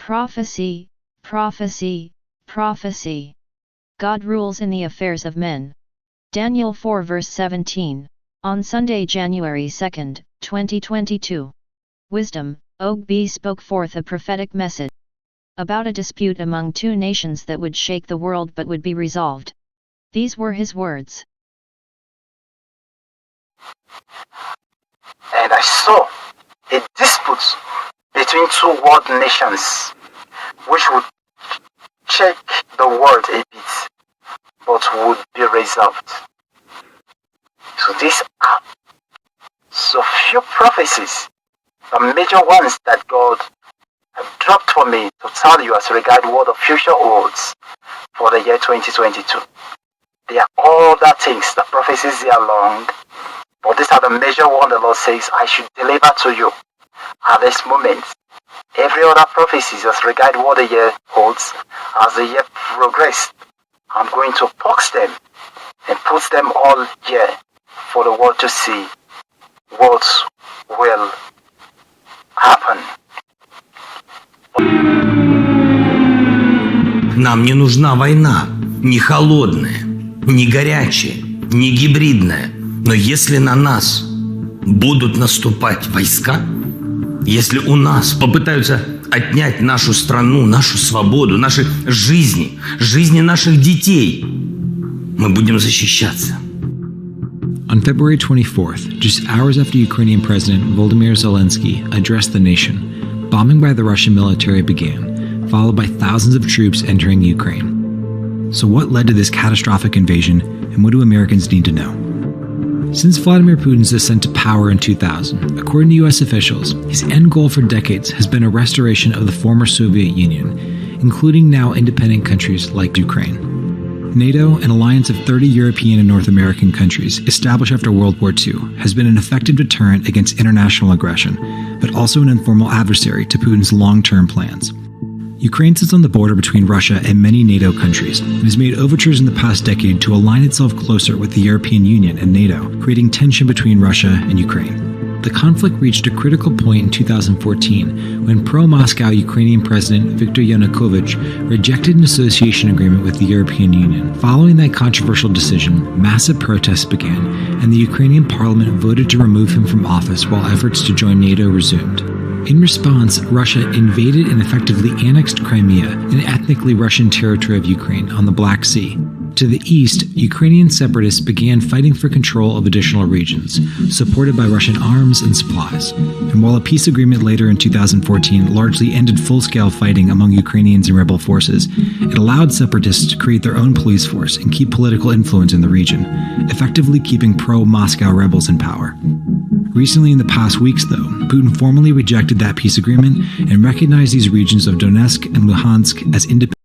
Prophecy, prophecy, prophecy. God rules in the affairs of men. Daniel 4 verse 17, on Sunday, January 2, 2022. Wisdom, Ogbe spoke forth a prophetic message about a dispute among two nations that would shake the world but would be resolved. These were his words. And I saw a dispute between two world nations, which would shake the world a bit, but would be resolved. So these are so few prophecies, the major ones that God dropped for me to tell you as regard what the future holds for the year 2022. They are all the things, the prophecies they are long, but these are the major one the Lord says I should deliver to you at this moment. Every other prophecies as regard what the year holds, as the year progresses, I'm going to box them and put them all here for the world to see what will happen. Нам не нужна война, не холодная, не горячая, не гибридная. Но если на нас будут наступать войска, если у нас попытаются отнять нашу страну, нашу свободу, наши жизни, жизни наших детей, мы будем защищаться. On February 24th, just hours after Ukrainian President Volodymyr Zelensky addressed the nation, bombing by the Russian military began, followed by thousands of troops entering Ukraine. So what led to this catastrophic invasion, and what do Americans need to know? Since Vladimir Putin's ascent to power in 2000, according to U.S. officials, his end goal for decades has been a restoration of the former Soviet Union, including now independent countries like Ukraine. NATO, an alliance of 30 European and North American countries established after World War II, has been an effective deterrent against international aggression, but also an informal adversary to Putin's long-term plans. Ukraine sits on the border between Russia and many NATO countries and has made overtures in the past decade to align itself closer with the European Union and NATO, creating tension between Russia and Ukraine. The conflict reached a critical point in 2014 when pro-Moscow Ukrainian President Viktor Yanukovych rejected an association agreement with the European Union. Following that controversial decision, massive protests began, and the Ukrainian parliament voted to remove him from office while efforts to join NATO resumed. In response, Russia invaded and effectively annexed Crimea, an ethnically Russian territory of Ukraine on the Black Sea. To the east, Ukrainian separatists began fighting for control of additional regions, supported by Russian arms and supplies. And while a peace agreement later in 2014 largely ended full-scale fighting among Ukrainians and rebel forces, it allowed separatists to create their own police force and keep political influence in the region, effectively keeping pro-Moscow rebels in power. Recently, in the past weeks, though, Putin formally rejected that peace agreement and recognized these regions of Donetsk and Luhansk as independent